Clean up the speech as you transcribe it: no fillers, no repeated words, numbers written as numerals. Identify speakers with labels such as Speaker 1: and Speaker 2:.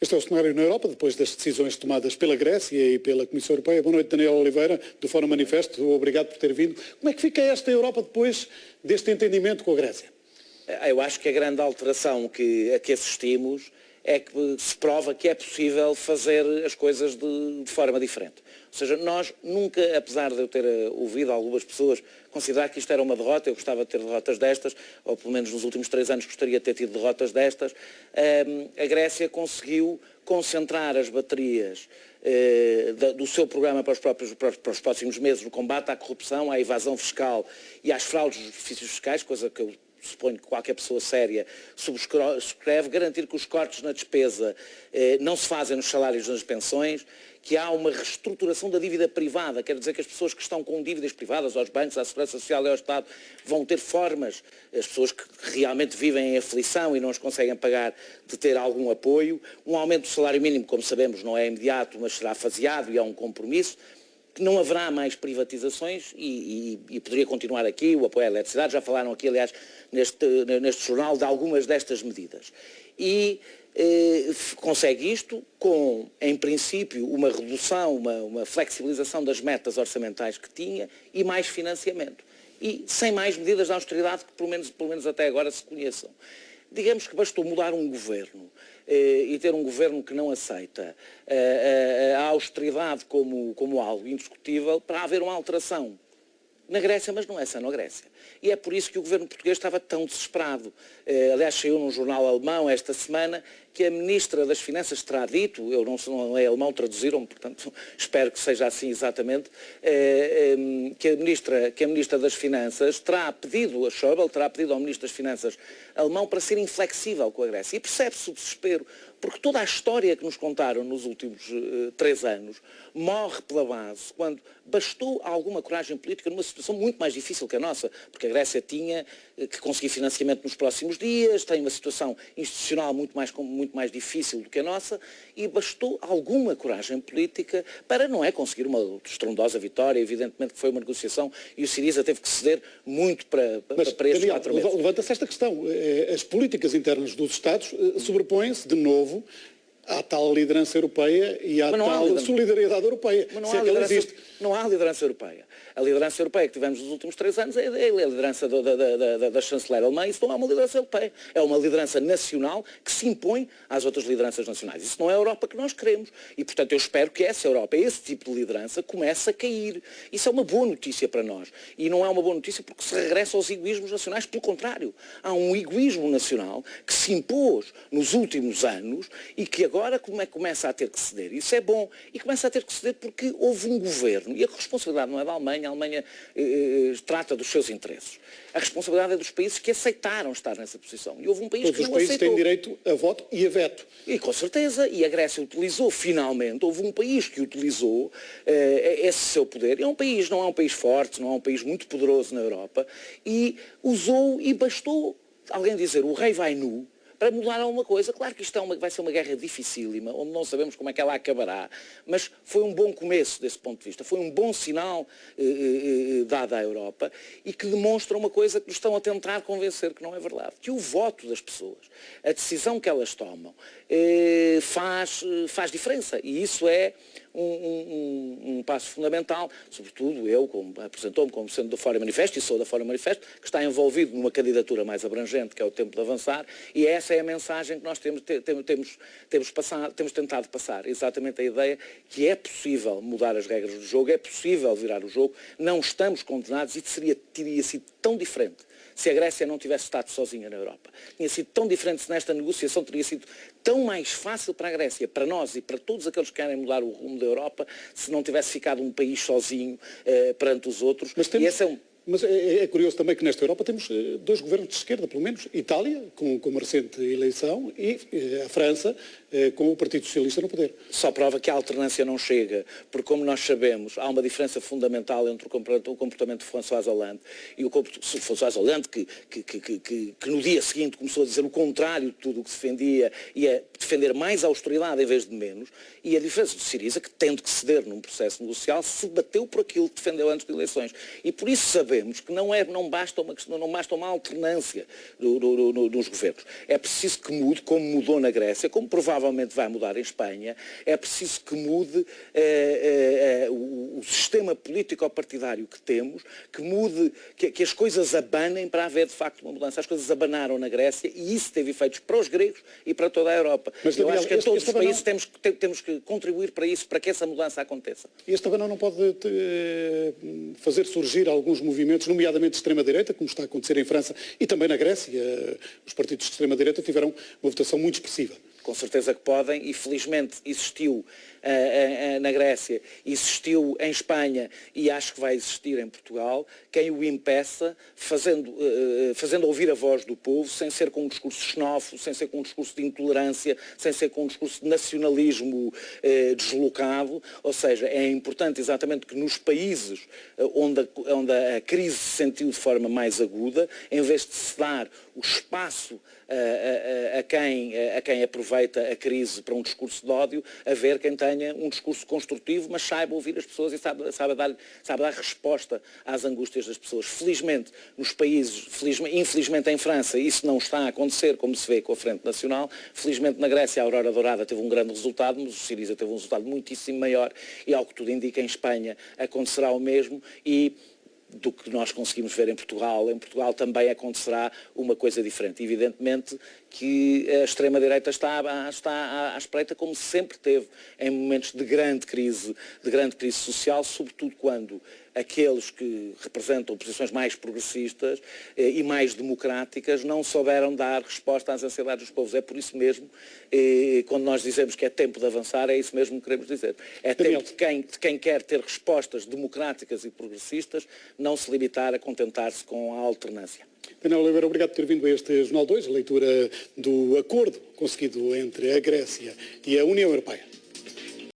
Speaker 1: Este é o cenário na Europa, depois das decisões tomadas pela Grécia e pela Comissão Europeia. Boa noite, Daniel Oliveira, do Fórum Manifesto. Obrigado por ter vindo. Como é que fica esta Europa depois deste entendimento com a Grécia?
Speaker 2: Eu acho que a grande alteração a que assistimos é que se prova que é possível fazer as coisas de forma diferente. Ou seja, nós nunca, apesar de eu ter ouvido algumas pessoas considerar que isto era uma derrota, eu gostava de ter derrotas destas, ou pelo menos nos últimos 3 anos gostaria de ter tido derrotas destas, a Grécia conseguiu concentrar as baterias do seu programa para os próximos meses no combate à corrupção, à evasão fiscal e às fraudes dos benefícios fiscais, coisa que eu suponho que qualquer pessoa séria subscreve, garantir que os cortes na despesa não se fazem nos salários e nas pensões, que há uma reestruturação da dívida privada, quer dizer que as pessoas que estão com dívidas privadas aos bancos, à Segurança Social e ao Estado vão ter formas, as pessoas que realmente vivem em aflição e não as conseguem pagar, de ter algum apoio. Um aumento do salário mínimo, como sabemos, não é imediato, mas será faseado e é um compromisso. Que não haverá mais privatizações e poderia continuar aqui o apoio à eletricidade, já falaram aqui, aliás, neste jornal, de algumas destas medidas. E consegue isto com, em princípio, uma redução, uma flexibilização das metas orçamentais que tinha e mais financiamento. E sem mais medidas de austeridade que, pelo menos até agora, se conheçam. Digamos que bastou mudar um governo e ter um governo que não aceita a austeridade como algo indiscutível para haver uma alteração na Grécia, mas não é só na Grécia. E é por isso que o governo português estava tão desesperado. Aliás, saiu num jornal alemão esta semana que a Ministra das Finanças terá dito, eu não é alemão, traduziram, portanto espero que seja assim exatamente, que a Ministra das Finanças terá pedido a Schäuble, terá pedido ao Ministro das Finanças alemão para ser inflexível com a Grécia. E percebe-se o desespero, porque toda a história que nos contaram nos últimos 3 anos morre pela base quando bastou alguma coragem política numa situação muito mais difícil que a nossa, porque a Grécia tinha que conseguir financiamento nos próximos dias, tem uma situação institucional muito mais difícil do que a nossa, e bastou alguma coragem política para, não é conseguir uma estrondosa vitória, evidentemente que foi uma negociação e o Syriza teve que ceder muito para estes 4 meses.
Speaker 1: Levanta-se esta questão. As políticas internas dos Estados sobrepõem-se de novo à tal liderança europeia e à tal solidariedade europeia.
Speaker 2: Mas
Speaker 1: não
Speaker 2: há liderança europeia. A liderança europeia que tivemos nos últimos 3 anos é a liderança da chanceler alemã. Isso não é uma liderança europeia. É uma liderança nacional que se impõe às outras lideranças nacionais. Isso não é a Europa que nós queremos. E, portanto, eu espero que essa Europa, esse tipo de liderança, comece a cair. Isso é uma boa notícia para nós. E não é uma boa notícia porque se regressa aos egoísmos nacionais. Pelo contrário, há um egoísmo nacional que se impôs nos últimos anos e que agora começa a ter que ceder. Isso é bom. E começa a ter que ceder porque houve um governo. E a responsabilidade não é da Alemanha. A Alemanha trata dos seus interesses. A responsabilidade é dos países que aceitaram estar nessa posição. E houve um país que não aceitou.
Speaker 1: Todos os países têm direito a voto e a veto.
Speaker 2: E com certeza. E a Grécia utilizou finalmente. Houve um país que utilizou esse seu poder. Não é um país forte, não é um país muito poderoso na Europa. E usou e bastou alguém dizer o rei vai nu para mudar alguma coisa. Claro que isto vai ser uma guerra dificílima, onde não sabemos como é que ela acabará, mas foi um bom começo desse ponto de vista, foi um bom sinal dado à Europa e que demonstra uma coisa que nos estão a tentar convencer que não é verdade, que o voto das pessoas, a decisão que elas tomam, faz diferença e isso é um passo fundamental, sobretudo eu, apresentou-me como sendo do Fórum Manifesto, e sou da Fórum Manifesto, que está envolvido numa candidatura mais abrangente, que é o tempo de avançar, e essa é a mensagem que nós temos tentado passar, exatamente a ideia que é possível mudar as regras do jogo, é possível virar o jogo, não estamos condenados e teria sido tão diferente se a Grécia não tivesse estado sozinha na Europa. Tinha sido tão diferente se nesta negociação teria sido tão mais fácil para a Grécia, para nós e para todos aqueles que querem mudar o rumo da Europa, se não tivesse ficado um país sozinho perante os outros.
Speaker 1: Mas é curioso também que nesta Europa temos 2 governos de esquerda, pelo menos. Itália, com uma recente eleição, e a França, com o Partido Socialista no poder.
Speaker 2: Só prova que a alternância não chega, porque como nós sabemos, há uma diferença fundamental entre o comportamento de François Hollande e o François Hollande, que no dia seguinte começou a dizer o contrário de tudo o que defendia e a defender mais austeridade em vez de menos, e a diferença do Syriza, que tendo que ceder num processo negocial, se bateu por aquilo que defendeu antes de eleições. E por isso sabemos sabemos que não basta uma alternância dos governos. É preciso que mude, como mudou na Grécia, como provavelmente vai mudar em Espanha, é preciso que mude o sistema político-partidário que temos, que mude, que as coisas abanem para haver de facto uma mudança. As coisas abanaram na Grécia e isso teve efeitos para os gregos e para toda a Europa.
Speaker 1: Mas,
Speaker 2: eu acho que em todos os países temos que contribuir para isso, para que essa mudança aconteça.
Speaker 1: Este abanão não pode fazer surgir alguns movimentos, nomeadamente de extrema-direita, como está a acontecer em França e também na Grécia. Os partidos de extrema-direita tiveram uma votação muito expressiva.
Speaker 2: Com certeza que podem e felizmente existiu na Grécia, existiu em Espanha e acho que vai existir em Portugal, quem o impeça, fazendo ouvir a voz do povo, sem ser com um discurso xenófobo, sem ser com um discurso de intolerância, sem ser com um discurso de nacionalismo deslocado. Ou seja, é importante exatamente que nos países onde a crise se sentiu de forma mais aguda, em vez de se dar o espaço a quem aproveita a crise para um discurso de ódio, haver quem tenha um discurso construtivo, mas saiba ouvir as pessoas e saiba dar resposta às angústias das pessoas. Felizmente, nos países, infelizmente em França, isso não está a acontecer, como se vê com a Frente Nacional. Felizmente na Grécia a Aurora Dourada teve um grande resultado, mas o Syriza teve um resultado muitíssimo maior e, ao que tudo indica, em Espanha acontecerá o mesmo e do que nós conseguimos ver em Portugal também acontecerá uma coisa diferente. Evidentemente que a extrema-direita está à espreita, como sempre teve, em momentos de grande crise social, sobretudo quando aqueles que representam posições mais progressistas e mais democráticas não souberam dar resposta às ansiedades dos povos. É por isso mesmo, quando nós dizemos que é tempo de avançar, é isso mesmo que queremos dizer. É tempo de quem quer ter respostas democráticas e progressistas não se limitar a contentar-se com a alternância.
Speaker 1: Daniel Oliveira, obrigado por ter vindo a este Jornal 2, a leitura do acordo conseguido entre a Grécia e a União Europeia.